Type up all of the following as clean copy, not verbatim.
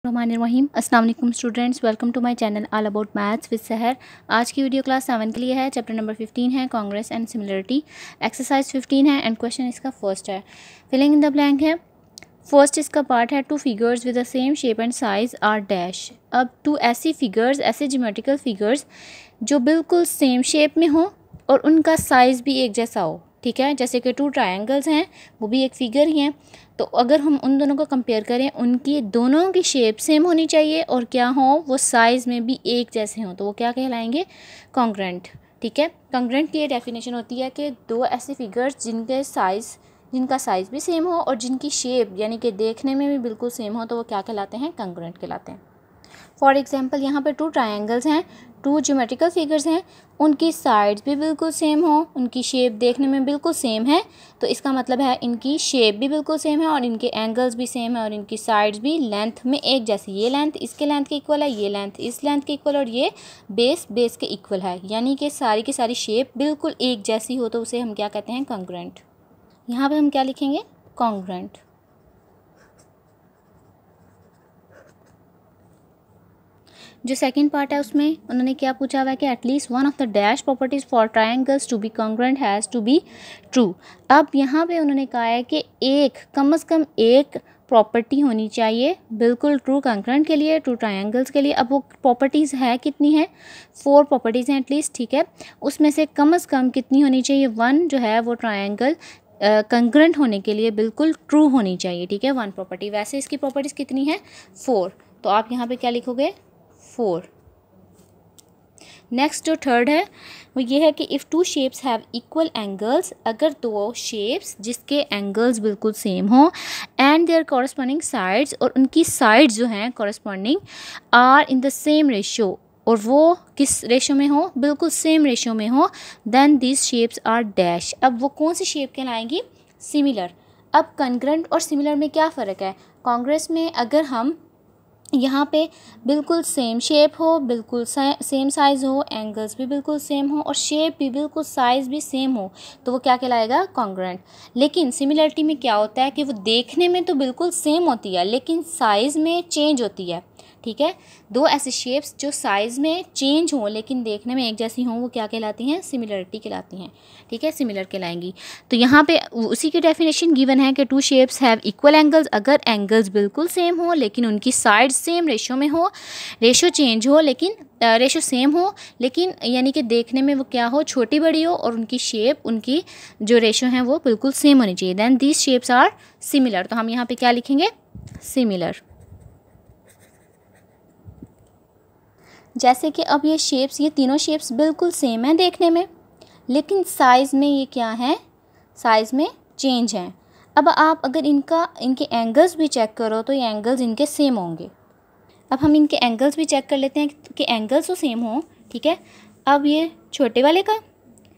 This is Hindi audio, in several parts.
रहीम अस्सलाम वालेकुम students, welcome to my channel all about maths with Sahar. आज की वीडियो क्लास 7 के लिए है। चैप्टर नंबर 15 है कांग्रेस एंड सिमिलरिटी। एक्सरसाइज 15 है एंड क्वेश्चन इसका फर्स्ट है। फिलिंग इन द ब्लैंक है। फर्स्ट इसका पार्ट है two figures with the same shape and size are dash. अब टू ऐसी फिगर्स, ऐसे ज्योमेट्रिकल फिगर्स जो बिल्कुल सेम शेप में हो और उनका साइज़ भी एक जैसा हो, ठीक है। जैसे कि टू ट्रायंगल्स हैं, वो भी एक फिगर ही हैं। तो अगर हम उन दोनों को कंपेयर करें, उनकी दोनों की शेप सेम होनी चाहिए और क्या हो, वो साइज़ में भी एक जैसे हों, तो वो क्या कहलाएंगे, कॉन्ग्रुएंट, ठीक है। कॉन्ग्रुएंट की ये डेफिनेशन होती है कि दो ऐसे फिगर्स जिनका साइज़ भी सेम हो और जिनकी शेप यानी कि देखने में भी बिल्कुल सेम हो, तो वो क्या कहलाते हैं, कॉन्ग्रुएंट कहलाते हैं। फॉर एग्जांपल यहाँ पे टू ट्रायंगल्स हैं, टू ज्योमेट्रिकल फिगर्स हैं, उनकी साइड्स भी बिल्कुल सेम हो, उनकी शेप देखने में बिल्कुल सेम है, तो इसका मतलब है इनकी शेप भी बिल्कुल सेम है और इनके एंगल्स भी सेम है और इनकी साइड्स भी लेंथ में एक जैसी, ये लेंथ इसके लेंथ के इक्वल है, ये लेंथ इस लेंथ के इक्वल और ये बेस के इक्वल है, यानी कि सारी की सारी शेप बिल्कुल एक जैसी हो, तो उसे हम क्या कहते हैं, कॉन्ग्रुएंट। यहाँ पर हम क्या लिखेंगे, कॉन्ग्रुएंट। जो सेकंड पार्ट है उसमें उन्होंने क्या पूछा हुआ है कि at least one of the dash properties for triangles to be congruent has to be true. अब यहाँ पे उन्होंने कहा है कि कम से कम एक प्रॉपर्टी होनी चाहिए बिल्कुल ट्रू कॉन्ग्रुएंट के लिए, ट्रू ट्रायंगल्स के लिए। अब वो प्रॉपर्टीज़ है कितनी है, 4 प्रॉपर्टीज़ हैं एटलीस्ट, ठीक है। उसमें से कम कितनी होनी चाहिए, 1 जो है वो ट्रायंगल कॉन्ग्रुएंट होने के लिए बिल्कुल ट्रू होनी चाहिए, ठीक है, 1 प्रॉपर्टी। वैसे इसकी प्रॉपर्टीज़ कितनी है, 4, तो आप यहाँ पे क्या लिखोगे, 4। नेक्स्ट जो थर्ड है वो ये है कि if two shapes have equal angles, अगर दो शेप्स जिसके एंगल्स बिल्कुल सेम हो एंड देयर कॉरस्पॉन्डिंग साइड्स, और उनकी साइड्स जो हैं corresponding are in the same ratio, और वो किस रेशियो में हो, बिल्कुल सेम रेशियो में हो, then this shapes are dash. अब वो कौन सी शेप कहलाएंगी, सिमिलर। अब कॉन्ग्रुएंट और सिमिलर में क्या फ़र्क है, कांग्रेस में अगर हम यहाँ पे बिल्कुल सेम शेप हो, बिल्कुल सेम साइज़ हो, एंगल्स भी बिल्कुल सेम हो और शेप भी बिल्कुल साइज़ भी सेम हो, तो वो क्या कहलाएगा, कॉन्ग्रुएंट। लेकिन सिमिलरिटी में क्या होता है कि वो देखने में तो बिल्कुल सेम होती है लेकिन साइज़ में चेंज होती है, ठीक है। दो ऐसे शेप्स जो साइज़ में चेंज हों लेकिन देखने में एक जैसी हों, वो क्या कहलाती हैं, सिमिलरिटी कहलाती हैं, ठीक है, सिमिलर कहलाएंगी। तो यहाँ पे उसी की डेफिनेशन गिवन है कि two shapes have equal angles, अगर एंगल्स बिल्कुल सेम हो लेकिन उनकी साइड सेम रेशो में हो, रेशो चेंज हो लेकिन रेशो सेम हो, लेकिन यानी कि देखने में वो क्या हो, छोटी बड़ी हो और उनकी शेप, उनकी जो रेशो है वो बिल्कुल सेम होनी चाहिए, then these shapes are similar. तो हम यहाँ पे क्या लिखेंगे, सिमिलर। जैसे कि अब ये तीनों शेप्स बिल्कुल सेम हैं देखने में, लेकिन साइज़ में ये क्या है, साइज़ में चेंज हैं। अब आप अगर इनके एंगल्स भी चेक करो तो ये एंगल्स इनके सेम होंगे। अब हम इनके एंगल्स भी चेक कर लेते हैं कि एंगल्स तो सेम हों, ठीक है। अब ये छोटे वाले का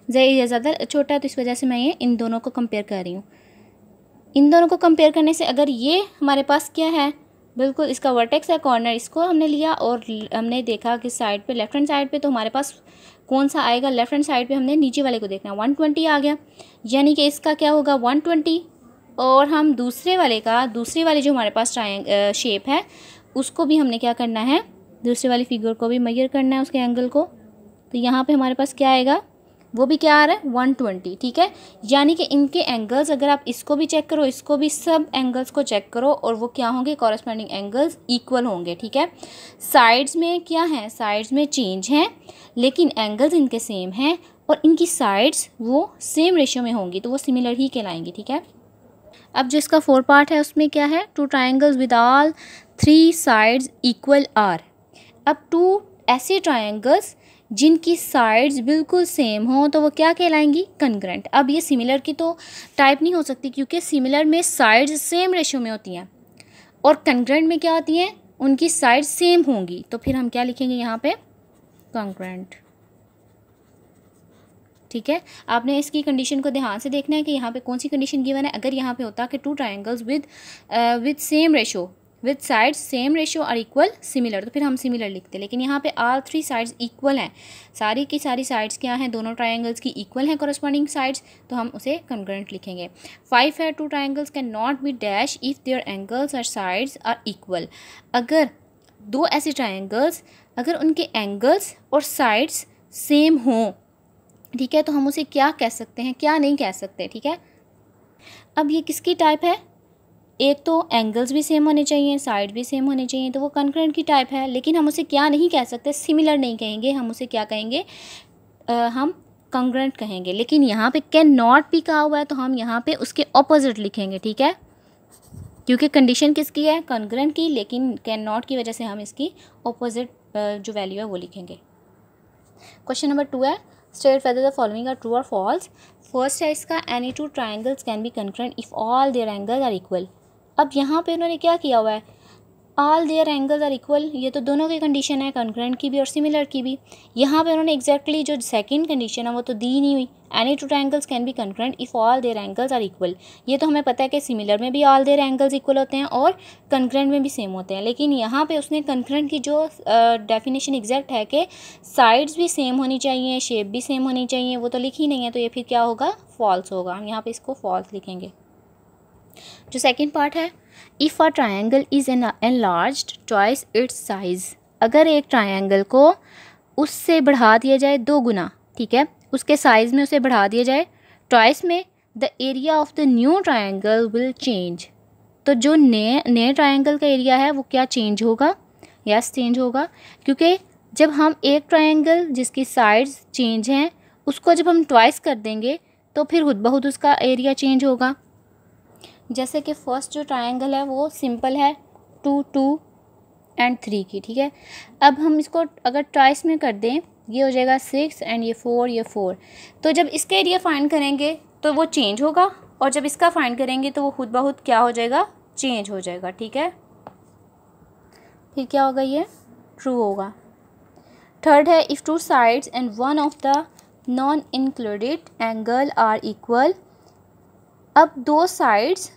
ज़्यादा छोटा है, तो इस वजह से मैं ये इन दोनों को कंपेयर कर रही हूँ। इन दोनों को कंपेयर करने से अगर ये हमारे पास क्या है, बिल्कुल इसका वर्टेक्स है, कॉर्नर इसको हमने लिया और हमने देखा कि साइड पे, लेफ्ट हैंड साइड पे तो हमारे पास कौन सा आएगा, लेफ्ट हैंड साइड पे हमने नीचे वाले को देखना, 120 आ गया, यानी कि इसका क्या होगा, 120। और हम दूसरे वाले जो हमारे पास शेप है उसको भी हमने क्या करना है, दूसरे वाली फिगर को भी मेजर करना है, उसके एंगल को। तो यहाँ पे हमारे पास क्या आएगा, वो भी क्या आ रहा है, 120, ठीक है। यानी कि इनके एंगल्स अगर आप इसको भी चेक करो, इसको भी, सब एंगल्स को चेक करो और वो क्या होंगे, कॉरस्पॉन्डिंग एंगल्स इक्वल होंगे, ठीक है। साइड्स में क्या है, साइड्स में चेंज है लेकिन एंगल्स इनके सेम हैं और इनकी साइड्स वो सेम रेशियो में होंगी, तो वो सिमिलर ही कहलाएंगी, ठीक है। अब जो इसका 4 पार्ट है उसमें क्या है, two triangles with all 3 sides equal are. अब टू ऐसे ट्रायंगल्स जिनकी साइड्स बिल्कुल सेम हो, तो वो क्या कहलाएंगी, कॉन्ग्रुएंट। अब ये सिमिलर की तो टाइप नहीं हो सकती क्योंकि सिमिलर में साइड्स सेम रेशियो में होती हैं और कॉन्ग्रुएंट में क्या होती हैं, उनकी साइड्स सेम होंगी, तो फिर हम क्या लिखेंगे यहाँ पे, कॉन्ग्रुएंट, ठीक है। आपने इसकी कंडीशन को ध्यान से देखना है कि यहाँ पे कौन सी कंडीशन गिवन है। अगर यहाँ पे होता कि to triangles with same ratio, with sides same ratio और इक्वल सिमिलर, तो फिर हम सिमिलर लिखते हैं। लेकिन यहाँ पे ऑल थ्री साइड्स इक्वल हैं, सारी की सारी साइड्स क्या हैं, दोनों ट्रायंगल्स की इक्वल हैं कॉरस्पॉन्डिंग साइड्स, तो हम उसे कंकरेंट लिखेंगे। 5 है, 2 triangles cannot be dash if their angles और साइड्स आर इक्वल। अगर दो ऐसे ट्रायंगल्स, अगर उनके एंगल्स और साइड्स सेम हों, ठीक है, तो हम उसे क्या कह सकते हैं, क्या नहीं कह सकते, ठीक है। अब ये किसकी टाइप है, एक तो एंगल्स भी सेम होने चाहिए, साइड भी सेम होने चाहिए, तो वो कंकरेंट की टाइप है। लेकिन हम उसे क्या नहीं कह सकते, सिमिलर नहीं कहेंगे, हम उसे क्या कहेंगे, हम कंकरेंट कहेंगे। लेकिन यहाँ पे कैन नॉट भी कहा हुआ है, तो हम यहाँ पे उसके ऑपोजिट लिखेंगे, ठीक है, क्योंकि कंडीशन किसकी है, कंकरेंट की, लेकिन कैन नॉट की वजह से हम इसकी ऑपोजिट जो वैल्यू है वो लिखेंगे। क्वेश्चन नंबर 2 है, state whether the following are true और फॉल्स। फर्स्ट है इसका, any two triangles can be concurrent if all their angles are equal. अब यहाँ पे उन्होंने क्या किया हुआ है, all their angles are equal, ये तो दोनों की कंडीशन है, कंकरेंट की भी और सिमिलर की भी। यहाँ पे उन्होंने एग्जैक्टली जो सेकंड कंडीशन है वो तो दी नहीं हुई, any two triangles can be concurrent if all their angles are equal. ये तो हमें पता है कि सिमिलर में भी ऑल देयर एंगल्स इक्वल होते हैं और कंकरेंट में भी सेम होते हैं। लेकिन यहाँ पे उसने कंकरेंट की जो डेफिनेशन एग्जैक्ट है कि साइड्स भी सेम होनी चाहिए, शेप भी सेम होनी चाहिए, वो तो लिखी नहीं है, तो ये फिर क्या होगा, फॉल्स होगा। हम यहाँ पर इसको फॉल्स लिखेंगे। जो सेकेंड पार्ट है, if a triangle is enlarged twice its size. अगर एक ट्रायंगल को उससे बढ़ा दिया जाए 2 गुना, ठीक है, उसके साइज़ में उसे बढ़ा दिया जाए ट्वाइस में, the area of the new triangle will change. तो जो नए ट्रायंगल का एरिया है वो क्या चेंज होगा, यस चेंज होगा, क्योंकि जब हम एक ट्रायंगल जिसकी साइड्स चेंज हैं उसको जब हम ट्वाइस कर देंगे तो फिर खुद ब खुद उसका एरिया चेंज होगा। जैसे कि फर्स्ट जो ट्रायंगल है वो सिंपल है 2, 2 एंड 3 की, ठीक है। अब हम इसको अगर ट्वाइस में कर दें, ये हो जाएगा 6 एंड ये 4, ये 4। तो जब इसका एरिया फाइंड करेंगे तो वो चेंज होगा, और जब इसका फाइंड करेंगे तो वो खुद ब खुद क्या हो जाएगा, चेंज हो जाएगा, ठीक है। फिर क्या होगा, ये ट्रू होगा। थर्ड है, if 2 sides and one of the non included angle are equal. अब 2 साइड्स,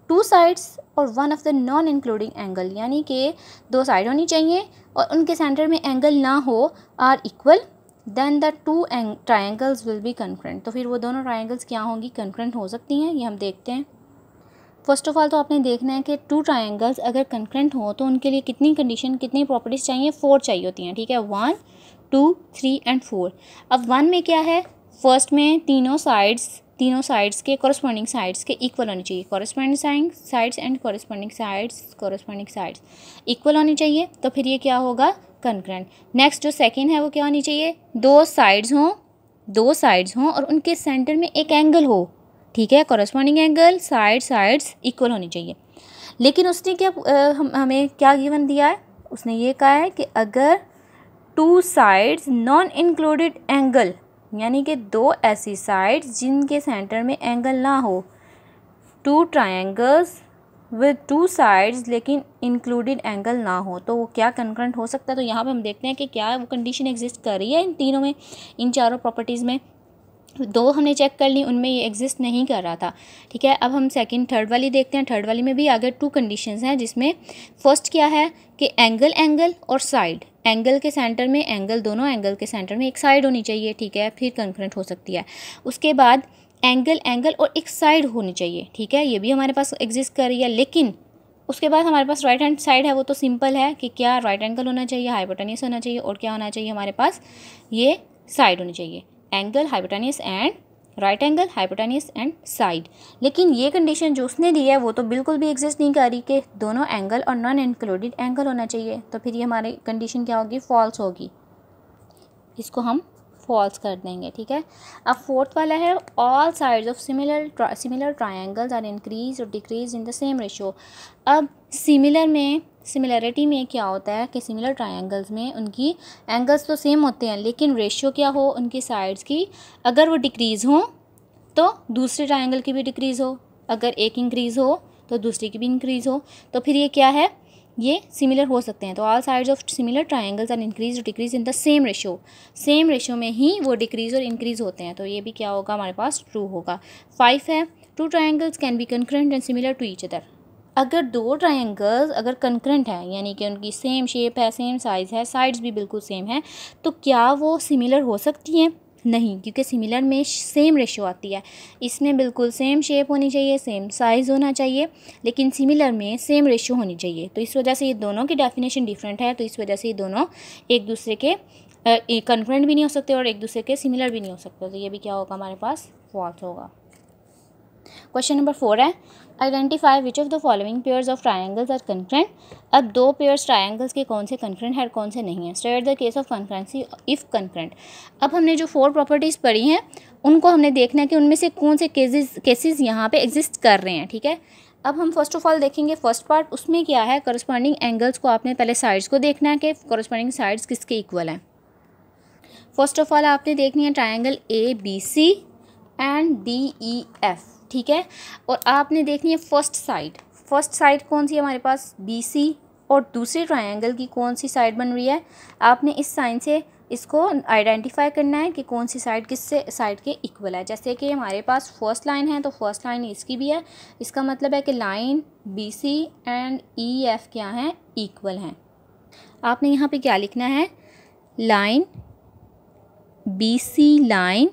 2 साइड्स और one of the non including angle, यानी कि 2 साइड होनी चाहिए और उनके सेंटर में एंगल ना हो, are equal, then the 2 triangles will be concurrent. तो फिर वो दोनों ट्रायंगल्स क्या होंगी, कंकरेंट हो सकती हैं। ये हम देखते हैं। फर्स्ट ऑफ ऑल तो आपने देखना है कि 2 ट्रायंगल्स अगर कंकरेंट हो तो उनके लिए कितनी कंडीशन, कितनी प्रॉपर्टीज़ चाहिए, 4 चाहिए होती हैं, ठीक है, 1, 2, 3 एंड 4। अब 1 में क्या है, फर्स्ट में तीनों साइड्स के कॉरस्पॉन्डिंग साइड्स के इक्वल होनी चाहिए, corresponding sides and corresponding sides equal होनी चाहिए, तो फिर ये क्या होगा, कंकरेंट। नेक्स्ट जो सेकंड है वो क्या होनी चाहिए, 2 साइड्स हों और उनके सेंटर में एक एंगल हो, ठीक है, कॉरस्पॉन्डिंग एंगल, साइड्स इक्वल होनी चाहिए। लेकिन उसने क्या हमें क्या गिवन दिया है, उसने ये कहा है कि अगर 2 साइड्स नॉन इंक्लूडेड एंगल, यानी कि 2 ऐसी साइड्स जिनके सेंटर में एंगल ना हो, 2 ट्रायंगल्स विद 2 साइड्स लेकिन इंक्लूडेड एंगल ना हो, तो वो क्या कंकरेंट हो सकता है। तो यहाँ पे हम देखते हैं कि क्या वो कंडीशन एग्जिस्ट कर रही है इन तीनों में, इन चारों प्रॉपर्टीज़ में। 2 हमने चेक कर ली, उनमें ये एग्जिस्ट नहीं कर रहा था, ठीक है। अब हम सेकंड थर्ड वाली देखते हैं। थर्ड वाली में भी आगे 2 कंडीशंस हैं, जिसमें फर्स्ट क्या है कि एंगल और साइड, एंगल के सेंटर में एंगल, दोनों एंगल के सेंटर में एक साइड होनी चाहिए, ठीक है, फिर कंकरेंट हो सकती है। उसके बाद एंगल और एक साइड होनी चाहिए, ठीक है, ये भी हमारे पास एग्जिस्ट कर रही है। लेकिन उसके बाद हमारे पास राइट हैंड साइड है, वो तो सिंपल है कि क्या राइट एंगल होना चाहिए, हाइपोटेन्यूस होना चाहिए, और क्या होना चाहिए हमारे पास, ये साइड होनी चाहिए, angle, hypotenuse and right angle, hypotenuse and side. लेकिन ये कंडीशन जो उसने दी है वो तो बिल्कुल भी एग्जिस्ट नहीं कर रही कि दोनों एंगल और नॉन इंक्लूडेड एंगल होना चाहिए, तो फिर ये हमारी कंडीशन क्या होगी, फॉल्स होगी। इसको हम फॉल्स कर देंगे, ठीक है। अब फोर्थ वाला है, all sides of similar triangles are increase और decrease in the same ratio. अब सिमिलरिटी में क्या होता है कि सिमिलर ट्रायंगल्स में उनकी एंगल्स तो सेम होते हैं, लेकिन रेशियो क्या हो उनकी साइड्स की, अगर वो डिक्रीज़ हो तो दूसरे ट्रायंगल की भी डिक्रीज़ हो, अगर एक इंक्रीज़ हो तो दूसरी की भी इंक्रीज़ हो, तो फिर ये क्या है, ये सिमिलर हो सकते हैं। तो all sides of similar triangles are increase और decrease in the same ratio में ही वो डिक्रीज और इंक्रीज होते हैं, तो ये भी क्या होगा हमारे पास, ट्रू होगा। 5 है, 2 triangles can be concurrent and similar to each other. अगर दो ट्रायंगल्स अगर कंकरेंट हैं, यानी कि उनकी सेम शेप है, सेम साइज़ है, साइड्स भी बिल्कुल सेम है, तो क्या वो सिमिलर हो सकती हैं? नहीं, क्योंकि सिमिलर में सेम रेशियो आती है। इसमें बिल्कुल सेम शेप होनी चाहिए, सेम साइज़ होना चाहिए, लेकिन सिमिलर में सेम रेशियो होनी चाहिए। तो इस वजह से ये दोनों की डेफिनेशन डिफरेंट है, तो इस वजह से ये दोनों एक दूसरे के कंकरेंट भी नहीं हो सकते और एक दूसरे के सिमिलर भी नहीं हो सकते। तो ये भी क्या होगा हमारे पास? फॉल्स होगा। क्वेश्चन नंबर 4 है, identify which of the following pairs of triangles are concurrent. अब दो पेयर्स ट्रायंगल्स के कौन से कंकरेंट है और कौन से नहीं है। State the case of concurrency if concurrent. अब हमने जो 4 प्रॉपर्टीज़ पढ़ी हैं उनको हमने देखना है कि उनमें से कौन से केसेस यहाँ पे एग्जिस्ट कर रहे हैं। ठीक है, अब हम फर्स्ट ऑफ ऑल देखेंगे फर्स्ट पार्ट, उसमें क्या है, करस्पॉन्डिंग एंगल्स को आपने पहले साइड्स को देखना है कि करस्पॉन्डिंग साइड्स किसके इक्वल हैं। फर्स्ट ऑफ ऑल आपने देखनी है ट्रायंगल ABC एंड DEF। ठीक है, और आपने देखनी है फर्स्ट साइड कौन सी है हमारे पास? BC, और दूसरे ट्रायंगल की कौन सी साइड बन रही है? आपने इस साइन से इसको आइडेंटिफाई करना है कि कौन सी साइड किससे साइड के इक्वल है। जैसे कि हमारे पास फर्स्ट लाइन है, तो फर्स्ट लाइन इसकी भी है, इसका मतलब है कि लाइन BC एंड EF क्या हैं? इक्वल हैं। आपने यहाँ पे क्या लिखना है? Line BC line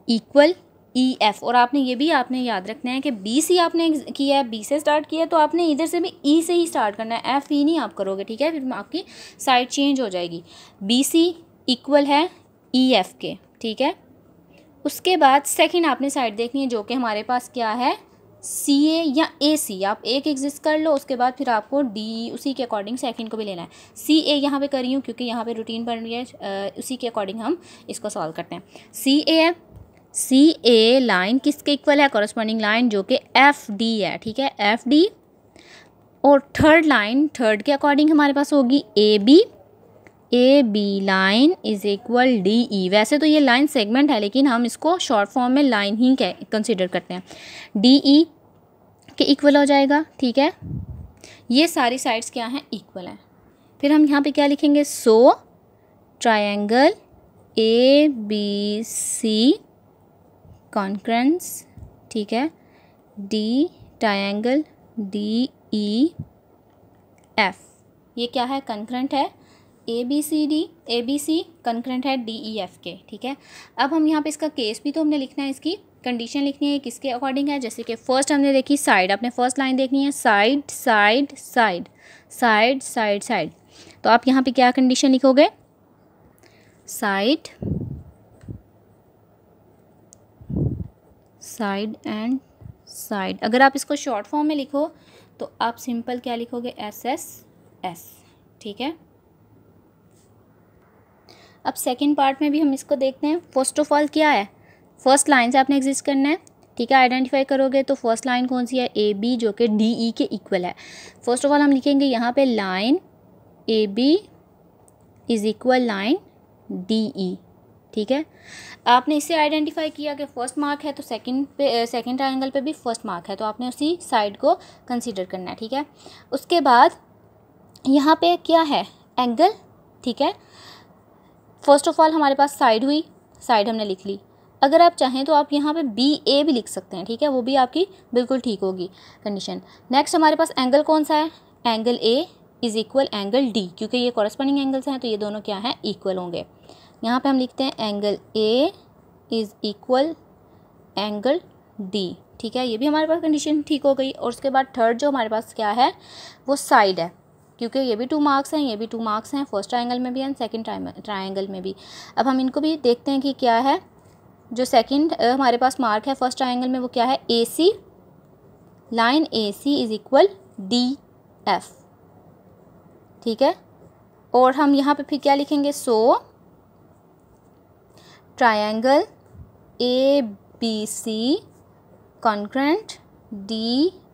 equal EF, और आपने ये भी आपने याद रखना है कि BC आपने किया है, B से स्टार्ट किया है, तो आपने इधर से भी E से ही स्टार्ट करना है, FE नहीं आप करोगे। ठीक है, फिर आपकी साइड चेंज हो जाएगी। BC इक्वल है EF के। ठीक है, उसके बाद सेकंड आपने साइड देखनी है जो कि हमारे पास क्या है? CA या AC। आप एक एग्जिस्ट कर लो, उसके बाद फिर आपको DE उसी के अकॉर्डिंग सेकंड को भी लेना है। CA यहाँ पे कर रही हूँ क्योंकि यहाँ पे रूटीन बन रही है, उसी के अकॉर्डिंग हम इसको सॉल्व करते हैं। CA है, CA लाइन किसके इक्वल है? कॉरस्पॉन्डिंग लाइन जो कि FD है। ठीक है, FD, और थर्ड लाइन थर्ड के अकॉर्डिंग हमारे पास होगी AB line is equal DE। वैसे तो ये लाइन सेगमेंट है, लेकिन हम इसको शॉर्ट फॉर्म में लाइन ही कंसिडर करते हैं। DE के इक्वल हो जाएगा। ठीक है, ये सारी साइड्स क्या हैं? इक्वल हैं। फिर हम यहाँ पे क्या लिखेंगे? So triangle ABC concurrence. ठीक है, ट्रायंगल DEF ये क्या है? कंकरेंट है। ABC कंकरेंट है DEF के। ठीक है, अब हम यहाँ पे इसका केस भी तो हमने लिखना है, इसकी कंडीशन लिखनी है किसके अकॉर्डिंग है। जैसे कि फर्स्ट हमने देखी साइड, आपने फर्स्ट लाइन देखनी है side side side side side side, तो आप यहाँ पे क्या कंडीशन लिखोगे? Side side and side. अगर आप इसको शॉर्ट फॉर्म में लिखो तो आप सिंपल क्या लिखोगे? SSS। ठीक है, अब सेकंड पार्ट में भी हम इसको देखते हैं। फर्स्ट ऑफ ऑल क्या है? फर्स्ट लाइन से आपने एग्जिस्ट करना है। ठीक है, आइडेंटिफाई करोगे तो फर्स्ट लाइन कौन सी है? AB जो कि DE के इक्वल है। फर्स्ट ऑफ ऑल हम लिखेंगे यहाँ पे line AB is equal line DE। ठीक है, आपने इससे आइडेंटिफाई किया कि फर्स्ट मार्क है, तो सेकंड ट्रायंगल पे भी फर्स्ट मार्क है, तो आपने उसी साइड को कंसीडर करना है। ठीक है, उसके बाद यहाँ पे क्या है? एंगल। ठीक है, फर्स्ट ऑफ ऑल हमारे पास साइड हुई, साइड हमने लिख ली। अगर आप चाहें तो आप यहाँ पे BA भी लिख सकते हैं। ठीक है, वो भी आपकी बिल्कुल ठीक होगी कंडीशन। नेक्स्ट हमारे पास एंगल कौन सा है? Angle A is equal angle D, क्योंकि ये कॉरस्पॉन्डिंग एंगल्स हैं तो ये दोनों क्या हैं? इक्वल होंगे। यहाँ पे हम लिखते हैं angle A is equal angle D। ठीक है, ये भी हमारे पास कंडीशन ठीक हो गई। और उसके बाद थर्ड जो हमारे पास क्या है? वो साइड है, क्योंकि ये भी 2 मार्क्स हैं, ये भी 2 मार्क्स हैं, फर्स्ट ट्रायंगल में भी एंड सेकंड ट्रायंगल में भी। अब हम इनको भी देखते हैं कि क्या है। जो सेकंड हमारे पास मार्क है फर्स्ट ट्रायंगल में वो क्या है? AC line AC is equal DF। ठीक है, और हम यहाँ पे फिर क्या लिखेंगे? So triangle ABC congruent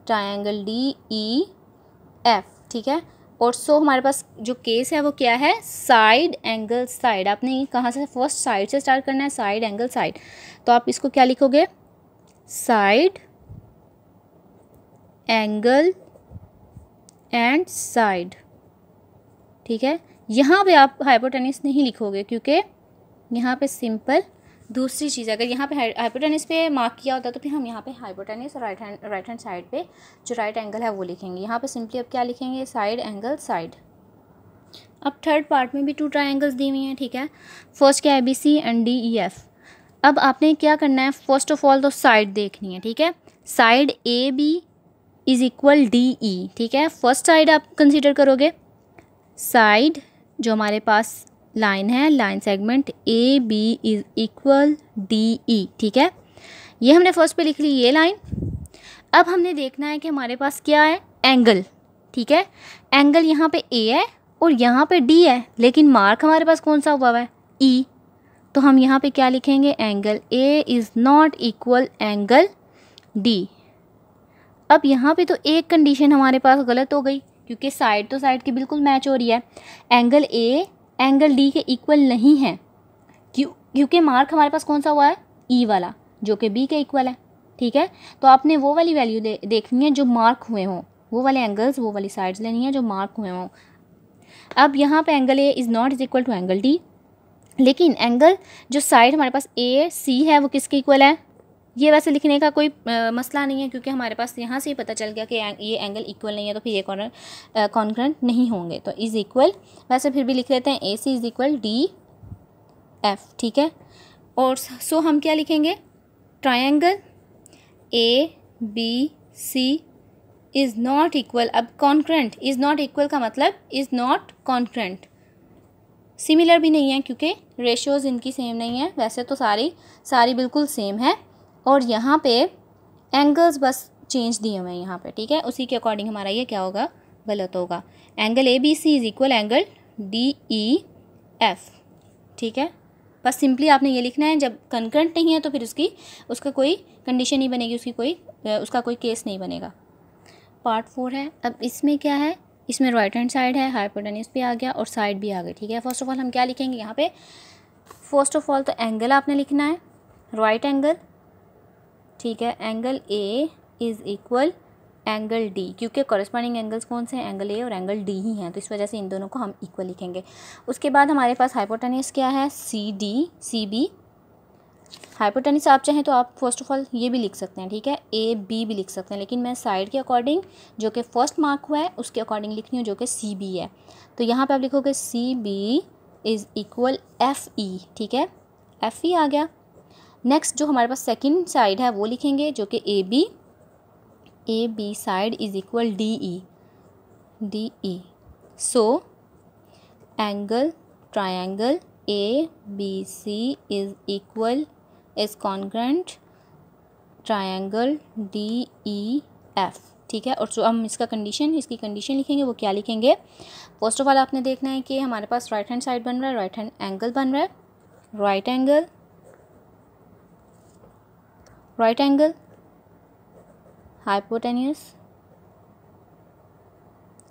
triangle DEF। ठीक है, और सो हमारे पास जो केस है वो क्या है? Side angle side. आपने कहाँ से? फर्स्ट साइड से स्टार्ट करना है, साइड एंगल साइड, तो आप इसको क्या लिखोगे? Side angle and side. ठीक है, यहाँ पे आप हाइपोटेन्यूस नहीं लिखोगे क्योंकि यहाँ पे सिंपल दूसरी चीज़, अगर यहाँ पे हाइपोटेनस पे मार्क किया होता तो फिर हम यहाँ पे हाइपोटेनस और राइट हैंड साइड पे जो राइट एंगल है वो लिखेंगे। यहाँ पे सिंपली अब क्या लिखेंगे, साइड एंगल साइड। अब थर्ड पार्ट में भी 2 ट्रायंगल्स दी हुई हैं, ठीक है। फर्स्ट क्या है, ABC एंड DEF। अब आपने क्या करना है, फर्स्ट ऑफ ऑल तो साइड देखनी है, ठीक है। Side AB is equal DE, ठीक है। फर्स्ट साइड आप कंसिडर करोगे, साइड जो हमारे पास लाइन है, line segment AB is equal DE, ठीक है। ये हमने फर्स्ट पे लिख ली ये लाइन। अब हमने देखना है कि हमारे पास क्या है, एंगल, ठीक है। एंगल यहाँ पे A है और यहाँ पे D है, लेकिन मार्क हमारे पास कौन सा हुआ है, E। तो हम यहाँ पे क्या लिखेंगे, angle A is not equal angle D। अब यहाँ पे तो एक कंडीशन हमारे पास गलत हो गई, क्योंकि साइड तो साइड की बिल्कुल मैच हो रही है। एंगल A एंगल D के इक्वल नहीं है, क्योंकि मार्क हमारे पास कौन सा हुआ है, E वाला, जो कि B के इक्वल है, ठीक है। तो आपने वो वाली वैल्यू देखनी है जो मार्क हुए हों, वो वाले एंगल्स, वो वाली साइड्स लेनी है जो मार्क हुए हों। अब यहाँ पे angle A is not is equal to angle D, लेकिन एंगल जो साइड हमारे पास AC है वो किसके इक्वल है। ये वैसे लिखने का कोई मसला नहीं है, क्योंकि हमारे पास यहाँ से ही पता चल गया कि ये एंगल इक्वल नहीं है, तो फिर ये कॉन्ग्रुएंट नहीं होंगे, तो इज़ इक्वल वैसे फिर भी लिख लेते हैं, AC इज़ इक्वल DF, ठीक है। और सो हम क्या लिखेंगे, triangle ABC is not equal. अब कॉन्ग्रुएंट, इज़ नॉट इक्वल का मतलब इज़ नॉट कॉन्ग्रुएंट, सिमिलर भी नहीं है, क्योंकि रेशियोज़ इनकी सेम नहीं है। वैसे तो सारी बिल्कुल सेम है, और यहाँ पे एंगल्स बस चेंज दिए हुए हैं यहाँ पे, ठीक है। उसी के अकॉर्डिंग हमारा ये क्या होगा, गलत होगा। Angle ABC is equal angle DEF, ठीक है। बस सिंपली आपने ये लिखना है, जब कंकरेंट नहीं है तो फिर उसका कोई कंडीशन नहीं बनेगी, उसका कोई केस नहीं बनेगा। पार्ट 4 है। अब इसमें क्या है, इसमें राइट हैंड साइड है, हाइपोटेनस भी आ गया और साइड भी आ गई, ठीक है। फर्स्ट ऑफ ऑल हम क्या लिखेंगे यहाँ पे, फर्स्ट ऑफ ऑल तो एंगल आपने लिखना है, राइट एंगल, ठीक है। Angle A is equal angle D, क्योंकि कॉरेस्पॉन्डिंग एंगल्स कौन से हैं, एंगल A और एंगल D ही हैं, तो इस वजह से इन दोनों को हम इक्वल लिखेंगे। उसके बाद हमारे पास हाइपोटेनस क्या है, CB। हाइपोटेनस आप चाहें तो आप फर्स्ट ऑफ ऑल ये भी लिख सकते हैं, ठीक है, AB भी लिख सकते हैं, लेकिन मैं साइड के अकॉर्डिंग जो कि फर्स्ट मार्क हुआ है उसके अकॉर्डिंग लिखनी हूँ, जो कि CB है। तो यहाँ पे आप लिखोगे CB इज़ इक्वल FE, ठीक है, FE आ गया। नेक्स्ट जो हमारे पास सेकंड साइड है वो लिखेंगे, जो कि AB side is equal DE। So angle triangle ABC is congruent triangle DEF, ठीक है। और जो हम इसकी कंडीशन लिखेंगे वो क्या लिखेंगे, फर्स्ट ऑफ ऑल आपने देखना है कि हमारे पास राइट हैंड साइड बन रहा है, राइट हैंड एंगल बन रहा है, राइट एंगल हाइपोटेन्यूस,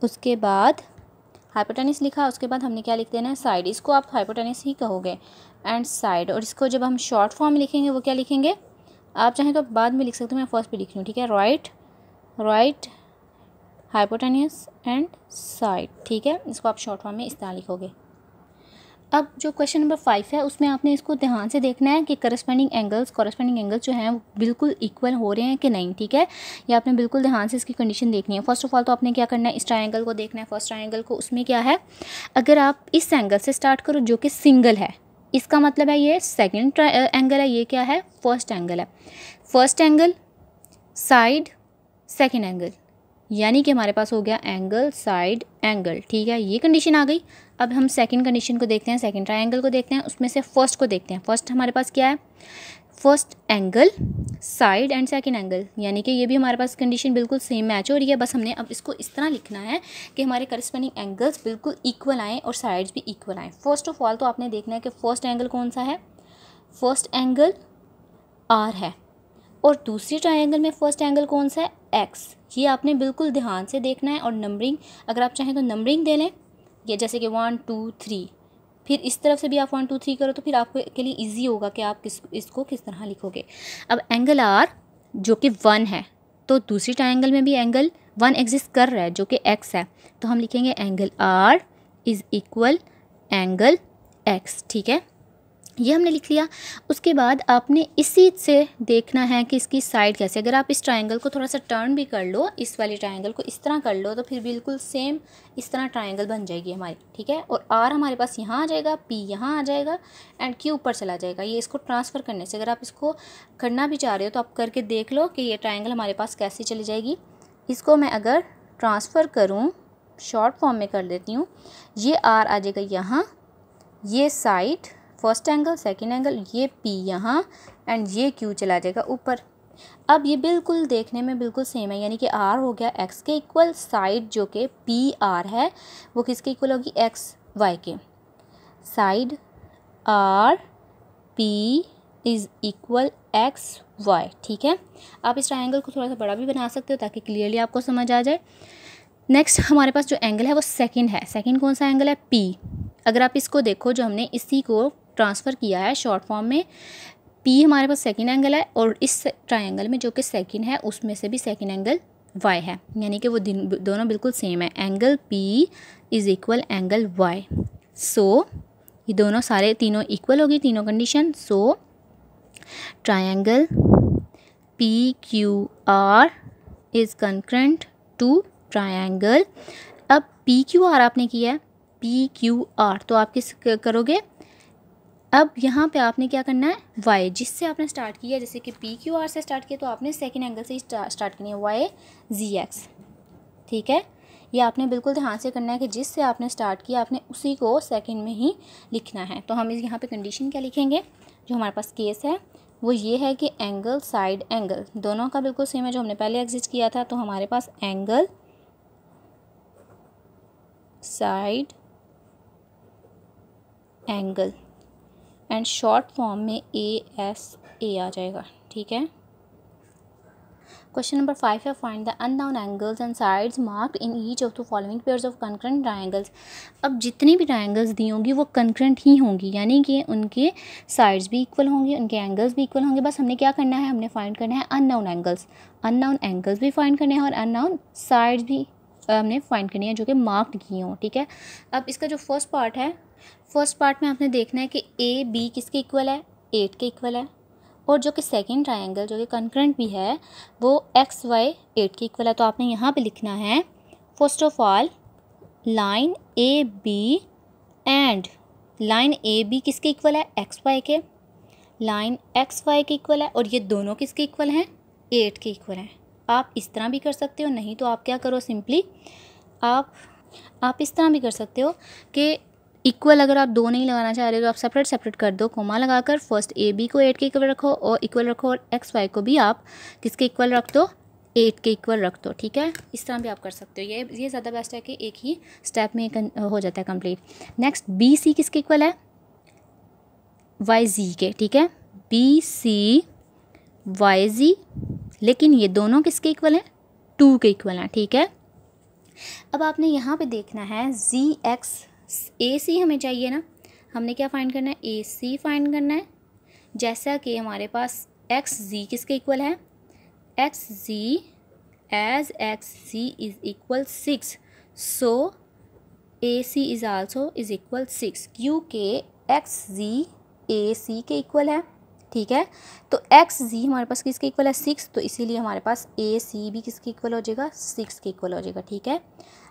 उसके बाद हाइपोटेनस लिखा, उसके बाद हमने क्या लिख देना है, साइड। इसको आप हाइपोटेनस ही कहोगे, एंड साइड। और इसको जब हम शॉर्ट फॉर्म में लिखेंगे वो क्या लिखेंगे, आप चाहें तो बाद में लिख सकते हो, मैं फर्स्ट पे लिख रही हूँ, ठीक है। राइट हाइपोटेनस एंड साइड, ठीक है। इसको आप शॉर्ट फॉर्म में इस तरह लिखोगे। अब जो क्वेश्चन नंबर 5 है उसमें आपने इसको ध्यान से देखना है कि कॉरेस्पॉन्डिंग एंगल्स जो हैं वो बिल्कुल इक्वल हो रहे हैं कि नहीं, ठीक है। ये आपने बिल्कुल ध्यान से इसकी कंडीशन देखनी है। फर्स्ट ऑफ ऑल तो आपने क्या करना है, इस ट्रायंगल को देखना है, फर्स्ट ट्रायंगल को। उसमें क्या है, अगर आप इस एंगल से स्टार्ट करो जो कि सिंगल है, इसका मतलब है ये सेकेंड एंगल है, ये क्या है, फर्स्ट एंगल है। First angle side second angle, यानी कि हमारे पास हो गया एंगल साइड एंगल, ठीक है। ये कंडीशन आ गई। अब हम सेकंड कंडीशन को देखते हैं, सेकंड ट्रायंगल को देखते हैं। उसमें से फर्स्ट को देखते हैं। फर्स्ट हमारे पास क्या है, first angle side and second angle, यानी कि ये भी हमारे पास कंडीशन बिल्कुल सेम मैच हो रही है। बस हमने अब इसको इस तरह लिखना है कि हमारे करस्पॉन्डिंग एंगल्स बिल्कुल इक्वल आएँ और साइड्स भी इक्वल आएँ। फर्स्ट ऑफ ऑल तो आपने देखना है कि फर्स्ट एंगल कौन सा है, फर्स्ट एंगल R है, और दूसरी ट्रायंगल में फर्स्ट एंगल कौन सा है, X। ये आपने बिल्कुल ध्यान से देखना है। और नंबरिंग, अगर आप चाहें तो नंबरिंग दे लें, ये जैसे कि 1 2 3, फिर इस तरफ से भी आप 1 2 3 करो, तो फिर आपको के लिए इजी होगा कि आप इसको किस तरह लिखोगे। अब एंगल R जो कि 1 है, तो दूसरी ट्रायंगल में भी एंगल 1 एग्जिस्ट कर रहा है जो कि X है, तो हम लिखेंगे angle R is equal angle X, ठीक है। ये हमने लिख लिया। उसके बाद आपने इसी से देखना है कि इसकी साइड कैसे, अगर आप इस ट्रायंगल को थोड़ा सा टर्न भी कर लो, इस वाली ट्रायंगल को इस तरह कर लो, तो फिर बिल्कुल सेम इस तरह ट्रायंगल बन जाएगी हमारी, ठीक है। और आर हमारे पास यहाँ आ जाएगा, पी यहाँ आ जाएगा एंड क्यू ऊपर चला जाएगा। ये इसको ट्रांसफ़र करने से, अगर आप इसको करना भी चाह रहे हो तो आप करके देख लो कि ये ट्रायंगल हमारे पास कैसे चली जाएगी। इसको मैं अगर ट्रांसफ़र करूँ, शॉर्ट फॉर्म में कर देती हूँ, ये आर आ जाएगा यहाँ, ये side first angle, second angle, ये पी यहाँ एंड ये क्यू चला जाएगा ऊपर। अब ये बिल्कुल देखने में बिल्कुल सेम है, यानी कि आर हो गया एक्स के इक्वल, साइड जो कि पी आर है वो किसके इक्वल होगी, एक्स वाई के। Side R P is equal X Y, ठीक है। आप इस ट्रायंगल को थोड़ा सा बड़ा भी बना सकते हो ताकि क्लियरली आपको समझ आ जाए। नेक्स्ट हमारे पास जो एंगल है वो सेकंड है। सेकंड कौन सा एंगल है, पी। अगर आप इसको देखो, जो हमने इसी को ट्रांसफ़र किया है शॉर्ट फॉर्म में, पी हमारे पास सेकंड एंगल है और इस ट्रायंगल में जो कि सेकंड है उसमें से भी सेकंड एंगल वाई है, यानी कि वो दोनों बिल्कुल सेम है। Angle P is equal angle Y. So ये दोनों सारे तीनों इक्वल होगी, तीनों condition. So triangle P Q R is congruent to triangle. अब पी क्यू आर आपने किया है, पी क्यू आर, तो आप किस करोगे, अब यहाँ पे आपने क्या करना है, वाई जिससे आपने स्टार्ट किया, जैसे कि पी क्यू आर से स्टार्ट किया तो आपने सेकंड एंगल से ही स्टार्ट करनी है, वाई जी एक्स, ठीक है। ये आपने बिल्कुल ध्यान से करना है कि जिससे आपने स्टार्ट किया आपने उसी को सेकंड में ही लिखना है। तो हम इस यहाँ पे कंडीशन क्या लिखेंगे, जो हमारे पास केस है वो ये है कि एंगल साइड एंगल दोनों का बिल्कुल सेम है जो हमने पहले एग्जिस्ट किया था। तो हमारे पास angle side angle and short form में ए एस ए आ जाएगा, ठीक है। क्वेश्चन नंबर 5 है, find the unknown angles and sides marked in each of the following pairs of concurrent triangles. अब जितनी भी ट्रायंगल्स दी होंगी वो कंकरेंट ही होंगी, यानी कि उनके साइड्स भी इक्वल होंगे, उनके एंगल्स भी इक्वल होंगे। बस हमने क्या करना है, हमने फाइंड करना है अननोन एंगल्स। अननोन एंगल्स भी फाइंड करने हैं और अननोन साइड्स भी हमने फाइंड करनी है जो कि मार्क्ड की हों, ठीक है। अब इसका जो फर्स्ट पार्ट है, फर्स्ट पार्ट में आपने देखना है कि ए बी किसके इक्वल है, 8 के इक्वल है, और जो कि सेकंड ट्रायंगल जो कि कंकरेंट भी है वो एक्स वाई 8 के इक्वल है। तो आपने यहाँ पे लिखना है first of all line A B and line A B किसके इक्वल है, एक्स वाई के, लाइन एक्स वाई के इक्वल है, और ये दोनों किसके इक्वल हैं, 8 के इक्वल हैं। आप इस तरह भी कर सकते हो, नहीं तो आप क्या करो, सिंपली आप इस तरह भी कर सकते हो कि इक्वल अगर आप दो नहीं लगाना चाह रहे हो तो आप सेपरेट सेपरेट कर दो, कोमा लगाकर फर्स्ट ए बी को 8 के इक्वल रखो और इक्वल रखो, और एक्स वाई को भी आप किसके इक्वल रख दो, 8 के इक्वल रख दो, ठीक है। इस तरह भी आप कर सकते हो, ये ज़्यादा बेस्ट है कि एक ही स्टेप में हो जाता है कंप्लीट। नेक्स्ट बी सी किसके इक्वल है, वाई जी के, ठीक है, बी सी वाई जी, लेकिन ये दोनों किसके इक्वल हैं, 2 के इक्वल हैं, ठीक है। अब आपने यहाँ पे देखना है जी एक्स ए सी हमें चाहिए ना, हमने क्या फाइंड करना है, ए सी फाइंड करना है। जैसा कि हमारे पास एक्स जी किसके इक्वल है, X Z as X Z is equal 6, so A C is also is equal 6, क्योंकि एक्स जी ए सी के इक्वल है, ठीक है। तो एक्स जी हमारे पास किसके इक्वल है, 6, तो इसीलिए हमारे पास ए सी भी किसके इक्वल हो जाएगा, 6 के इक्वल हो जाएगा, ठीक है।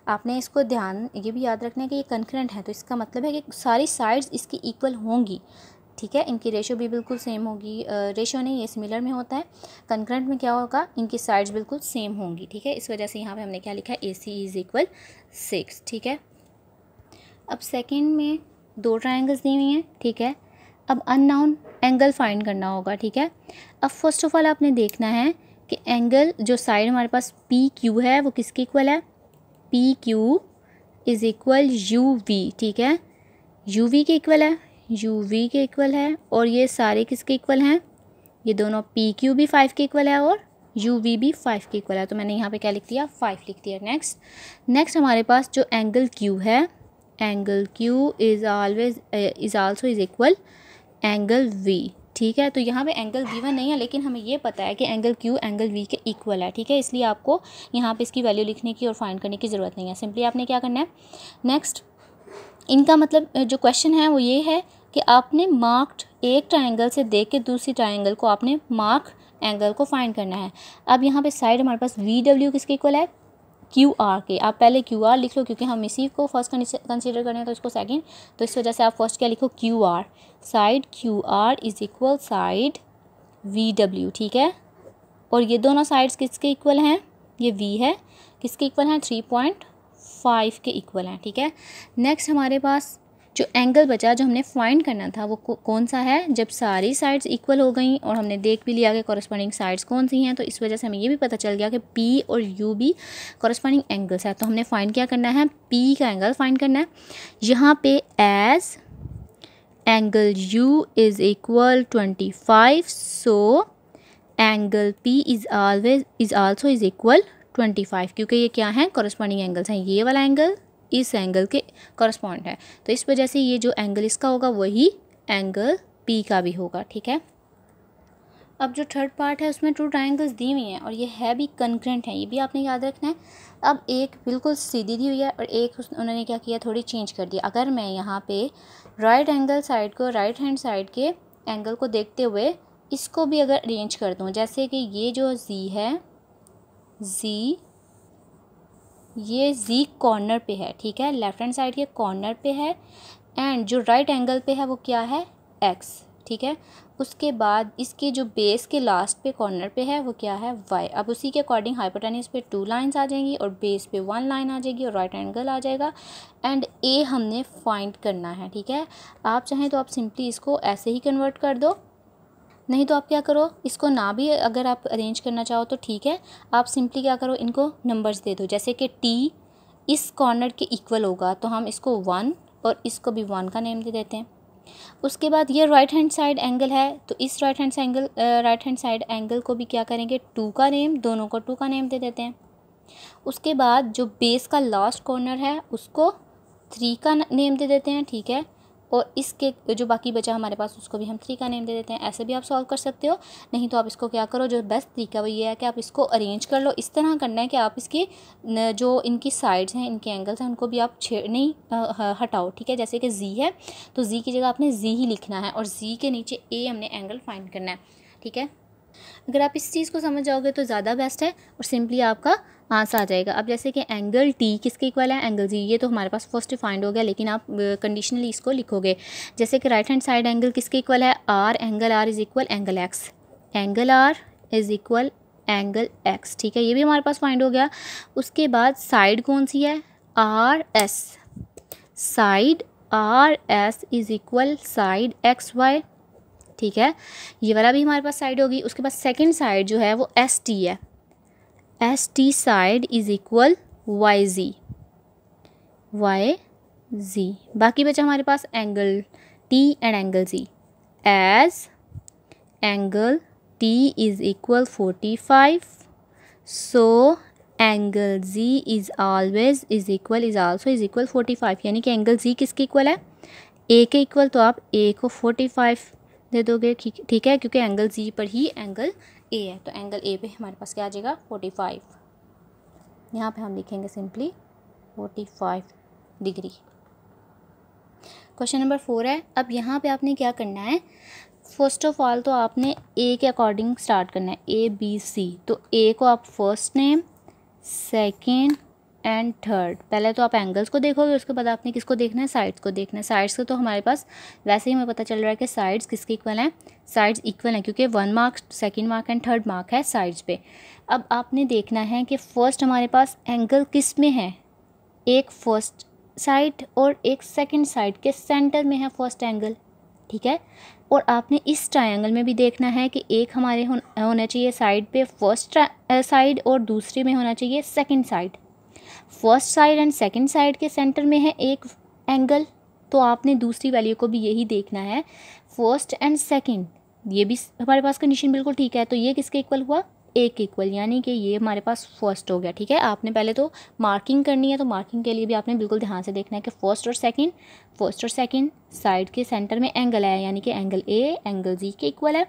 आपने इसको ध्यान ये भी याद रखना है कि ये कंकरेंट है, तो इसका मतलब है कि सारी साइड्स इसकी इक्वल होंगी, ठीक है। इनकी रेशो भी बिल्कुल सेम होगी, रेशो नहीं, ये सिमिलर में होता है। कंकरेंट में क्या होगा, इनकी साइड्स बिल्कुल सेम होंगी, ठीक है। इस वजह से यहाँ पे हमने क्या लिखा है, ए सी इज़ इक्वल 6, ठीक है। अब सेकेंड में 2 ट्रायंगल्स दी हुई हैं, ठीक है। अब अननोन एंगल फाइंड करना होगा, ठीक है। अब फर्स्ट ऑफ ऑल आपने देखना है कि एंगल जो साइड हमारे पास पी क्यू है वो किसके इक्वल है, P Q is equal U V, ठीक है, यू वी के इक्वल है, यू वी के इक्वल है, और ये सारे किसके इक्वल हैं, ये दोनों पी क्यू भी 5 के इक्वल है और यू वी भी 5 के इक्वल है। तो मैंने यहाँ पे क्या लिख दिया, 5 लिख दिया। नेक्स्ट हमारे पास जो एंगल क्यू है, angle Q is also is equal angle V, ठीक है। तो यहाँ पे एंगल गिवन नहीं है, लेकिन हमें ये पता है कि एंगल क्यू एंगल वी के इक्वल है, ठीक है। इसलिए आपको यहाँ पे इसकी वैल्यू लिखने की और फाइंड करने की ज़रूरत नहीं है, सिंपली आपने क्या करना है, नेक्स्ट इनका मतलब जो क्वेश्चन है वो ये है कि आपने मार्क्ड एक ट्रायंगल से देख के दूसरी ट्रायंगल को आपने मार्क एंगल को फाइंड करना है। अब यहाँ पे साइड हमारे पास VW किसके इक्वल है, QR के। आप पहले QR लिख लो क्योंकि हम इसी को फर्स्ट कंसीडर करें तो इसको सेकंड, तो इस वजह से आप फर्स्ट क्या लिखो, QR। Side QR is equal side VW, ठीक है। और ये दोनों साइड्स किसके इक्वल हैं, ये V है, किसके इक्वल हैं, 3.5 के इक्वल हैं, ठीक है। नेक्स्ट हमारे पास जो एंगल बचा जो हमने फाइंड करना था वो कौन सा है, जब सारी साइड्स इक्वल हो गई और हमने देख भी लिया कि कॉरस्पॉन्डिंग साइड्स कौन सी हैं, तो इस वजह से हमें ये भी पता चल गया कि P और U भी कॉरस्पॉन्डिंग एंगल्स है। तो हमने फाइंड क्या करना है, P का एंगल फाइंड करना है। यहाँ पे as angle U is equal 25, so angle P is also is equal 25, क्योंकि ये क्या है, कॉरस्पॉन्डिंग एंगल्स हैं। ये वाला एंगल इस एंगल के कॉरस्पॉन्ड है, तो इस वजह से ये जो एंगल इसका होगा वही एंगल P का भी होगा, ठीक है। अब जो थर्ड पार्ट है उसमें टू ट्रायंगल्स दी हुई हैं और ये है भी कंकरेंट है, ये भी आपने याद रखना है। अब एक बिल्कुल सीधी दी हुई है और एक उन्होंने क्या किया, थोड़ी चेंज कर दिया। अगर मैं यहाँ पे राइट एंगल साइड को, राइट हैंड साइड के एंगल को देखते हुए इसको भी अगर अरेंज कर दूँ, जैसे कि ये जो Z है, ये Z कॉर्नर पे है, ठीक है, लेफ्ट हैंड साइड के कॉर्नर पे है, एंड जो राइट एंगल पे है वो क्या है, X, ठीक है। उसके बाद इसके जो बेस के लास्ट पे कॉर्नर पे है वो क्या है, Y। अब उसी के अकॉर्डिंग हाइपोटेन्यूज पे 2 लाइंस आ जाएंगी और बेस पे 1 लाइन आ जाएगी और राइट एंगल आ जाएगा, एंड A हमने फाइंड करना है, ठीक है। आप चाहें तो आप सिंपली इसको ऐसे ही कन्वर्ट कर दो, नहीं तो आप क्या करो, इसको ना भी अगर आप अरेंज करना चाहो तो ठीक है, आप सिंपली क्या करो, इनको नंबर्स दे दो। जैसे कि T इस कॉर्नर के इक्वल होगा तो हम इसको 1 और इसको भी 1 का नेम दे देते हैं। उसके बाद ये राइट हैंड साइड एंगल है तो इस राइट हैंड साइड एंगल को भी क्या करेंगे, 2 का नेम, दोनों को 2 का नेम दे देते हैं। उसके बाद जो बेस का लास्ट कॉर्नर है उसको 3 का नेम दे देते हैं, ठीक है। और इसके जो बाकी बचा हमारे पास उसको भी हम 3 का नेम दे देते हैं। ऐसे भी आप सॉल्व कर सकते हो, नहीं तो आप इसको क्या करो, जो बेस्ट तरीका वो ये है कि आप इसको अरेंज कर लो। इस तरह करना है कि आप इसकी जो इनकी साइड्स हैं, इनके एंगल्स हैं, उनको भी आप नहीं हटाओ, ठीक है। जैसे कि Z है तो Z की जगह आपने Z ही लिखना है और Z के नीचे A हमने एंगल फाइंड करना है, ठीक है। अगर आप इस चीज़ को समझ जाओगे तो ज़्यादा बेस्ट है और सिंपली आपका आंसर आ जाएगा। अब जैसे कि एंगल T किसके इक्वल है, एंगल Z, ये तो हमारे पास फर्स्ट फाइंड हो गया, लेकिन आप कंडीशनली इसको लिखोगे। जैसे कि राइट हैंड साइड एंगल किसके इक्वल है, R, angle R is equal angle X, angle R is equal angle X, ठीक है, ये भी हमारे पास फाइंड हो गया। उसके बाद साइड कौन सी है, RS, side RS is equal side XY, ठीक है, ये वाला भी हमारे पास साइड होगी। उसके बाद सेकंड साइड जो है वो ST है, ST side is equal YZ, बाकी बचा हमारे पास angle T and angle Z। As angle T is equal 45, so angle Z is also is equal 45, यानी कि एंगल Z किसके इक्वल है, A के इक्वल, तो आप A को 45 दे दोगे, ठीक है, क्योंकि एंगल Z पर ही एंगल A है, तो एंगल A पे हमारे पास क्या आ जाएगा, 45। यहाँ पे हम लिखेंगे सिंपली 45 डिग्री। क्वेश्चन नंबर 4 है। अब यहाँ पे आपने क्या करना है, फर्स्ट ऑफ ऑल तो आपने A के अकॉर्डिंग स्टार्ट करना है, ABC। तो A को आप first name, second and third, पहले तो आप एंगल्स को देखोगे, उसके बाद आपने किसको देखना है, साइड्स को देखना है। साइड्स को तो हमारे पास वैसे ही हमें पता चल रहा है कि साइड्स किसके इक्वल हैं, साइड्स इक्वल हैं, क्योंकि 1 mark, second mark and third mark है साइड्स पे। अब आपने देखना है कि फर्स्ट हमारे पास एंगल किस में है, एक फर्स्ट साइड और एक सेकेंड साइड के सेंटर में है फर्स्ट एंगल, ठीक है। और आपने इस ट्रायंगल में भी देखना है कि एक हमारे होना चाहिए साइड पे फर्स्ट साइड और दूसरे में होना चाहिए second side. First side and second side के सेंटर में है एक एंगल, तो आपने दूसरी वैल्यू को भी यही देखना है, फर्स्ट एंड सेकंड, ये भी हमारे पास कंडीशन बिल्कुल ठीक है, तो ये किसके इक्वल हुआ, A के इक्वल, यानी कि ये हमारे पास फर्स्ट हो गया, ठीक है। आपने पहले तो मार्किंग करनी है, तो मार्किंग के लिए भी आपने बिल्कुल ध्यान से देखना है कि फर्स्ट और सेकंड साइड के सेंटर में एंगल है, यानी कि एंगल A एंगल Z के इक्वल है।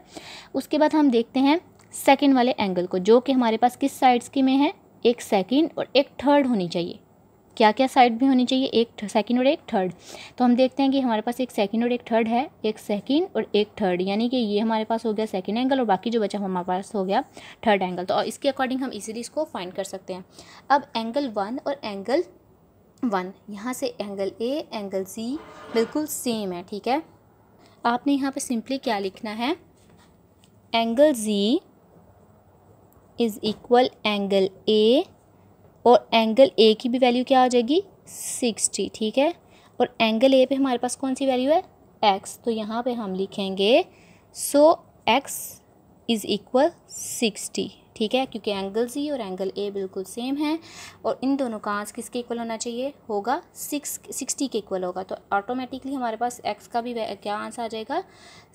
उसके बाद हम देखते हैं सेकंड वाले एंगल को, जो कि हमारे पास किस साइड्स के में है, एक सेकंड और एक थर्ड होनी चाहिए, क्या क्या साइड में होनी चाहिए, एक सेकंड और एक थर्ड। तो हम देखते हैं कि हमारे पास एक सेकंड और एक थर्ड है, एक सेकंड और एक थर्ड, यानी कि ये हमारे पास हो गया सेकंड एंगल और बाकी जो बचा हमारे पास हो गया थर्ड एंगल। तो इसके अकॉर्डिंग हम इजीली इसको फाइंड कर सकते हैं। अब एंगल 1 और एंगल 1, यहाँ से एंगल ए एंगल सी बिल्कुल सेम है, ठीक है। आपने यहाँ पे सिंपली क्या लिखना है, angle G is equal angle A, और एंगल ए की भी वैल्यू क्या आ जाएगी 60, ठीक है। और एंगल ए पे हमारे पास कौन सी वैल्यू है x, तो यहाँ पे हम लिखेंगे सो x इज़ इक्वल 60, ठीक है, क्योंकि एंगल जी और एंगल ए बिल्कुल सेम है और इन दोनों का आंसर किसके इक्वल होना चाहिए, होगा 60 के इक्वल होगा। तो ऑटोमेटिकली हमारे पास x का भी क्या आंसर आ जाएगा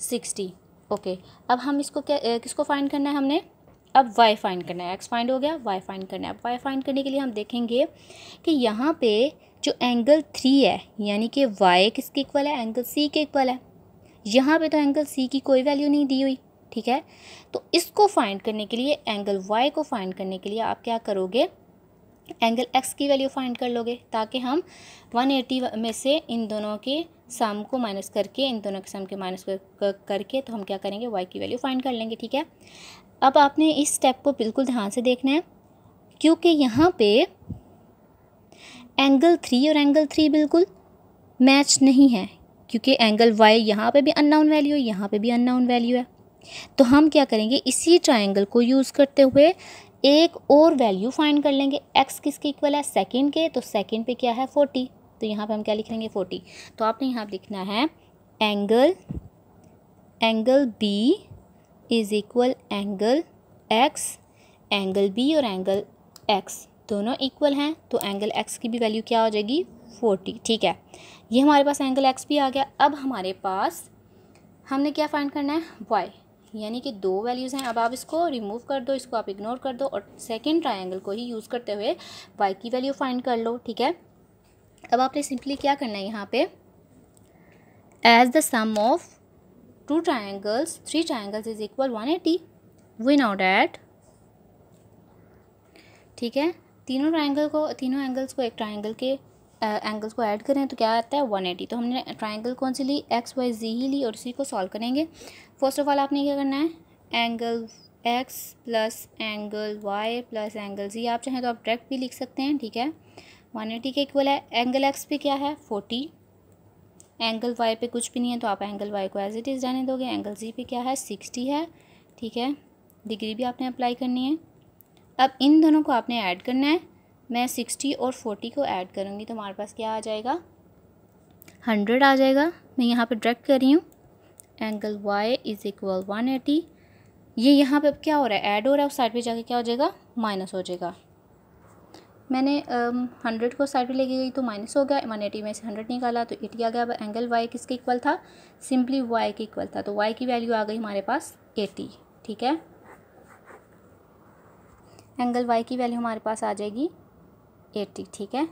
60। ओके, अब हम इसको किसको फाइंड करना है, हमने अब y फाइंड करना है, x फाइंड हो गया, y फाइंड करना है। अब y फाइंड करने के लिए हम देखेंगे कि यहाँ पे जो एंगल 3 है यानी कि y किसके इक्वल है, एंगल c के इक्वल है। यहाँ पे तो एंगल c की कोई वैल्यू नहीं दी हुई, ठीक है। तो इसको फाइंड करने के लिए, एंगल y को फाइंड करने के लिए आप क्या करोगे, एंगल x की वैल्यू फाइंड कर लोगे, ताकि हम 180 में से इन दोनों के सम को माइनस करके, इन दोनों के सम के माइनस करके तो हम क्या करेंगे, y की वैल्यू फाइंड कर लेंगे, ठीक है। अब आपने इस स्टेप को बिल्कुल ध्यान से देखना है, क्योंकि यहाँ पे एंगल 3 और एंगल 3 बिल्कुल मैच नहीं है, क्योंकि एंगल y यहाँ पे भी अननोन वैल्यू है, यहाँ पे भी अननोन वैल्यू है। तो हम क्या करेंगे, इसी ट्रायंगल को यूज़ करते हुए एक और वैल्यू फाइंड कर लेंगे। x किसके इक्वल है, सेकंड के, तो सेकंड पे क्या है 40, तो यहाँ पे हम क्या लिख लेंगे 40। तो आपने यहाँ लिखना है angle b is equal angle x, angle b और एंगल x दोनों इक्वल हैं, तो एंगल x की भी वैल्यू क्या हो जाएगी 40, ठीक है। ये हमारे पास एंगल x भी आ गया। अब हमारे पास हमने क्या फाइंड करना है, y, यानी कि दो वैल्यूज़ हैं। अब आप इसको रिमूव कर दो, इसको आप इग्नोर कर दो और सेकेंड ट्रायंगल को ही यूज़ करते हुए y की वैल्यू फाइंड कर लो, ठीक है। अब आपने सिंपली क्या करना है, यहाँ पे as the sum of 3 triangles is equal 180, we know that, ठीक है। तीनों एंगल्स को एक ट्रायंगल के एंगल्स को ऐड करें तो क्या आता है 180। तो हमने ट्रायंगल कौन सी ली, एक्स वाई जी ही ली और इसी को सॉल्व करेंगे। फर्स्ट ऑफ ऑल आपने क्या करना है, angle X plus angle Y plus angle Z, आप चाहें तो आप डायरेक्ट भी लिख सकते हैं, ठीक है। 180 के इक्वल है। एंगल एक्स पे क्या है 40, एंगल वाई पे कुछ भी नहीं है तो आप एंगल वाई को एज इट इज़ रहने दोगे। एंगल जी पे क्या है 60 है, ठीक है, डिग्री भी आपने अप्लाई करनी है। अब इन दोनों को आपने ऐड करना है। मैं 60 और 40 को ऐड करूँगी तो हमारे पास क्या आ जाएगा 100 आ जाएगा। मैं यहाँ पे डायरेक्ट कर रही हूँ, एंगल वाई इज़ इक्वल 180। ये यहाँ पे अब क्या हो रहा है, ऐड हो रहा है, उस साइड पे जाके क्या हो जाएगा माइनस हो जाएगा। मैंने 100 को साइड पे लेके गई तो माइनस हो गया, 180 में से 100 निकाला तो 80 आ गया। अब एंगल वाई किसके इक्वल था, सिंपली वाई के इक्वल था, तो वाई की वैल्यू आ गई हमारे पास 80, ठीक है। एंगल वाई की वैल्यू हमारे पास आ जाएगी 80, ठीक है।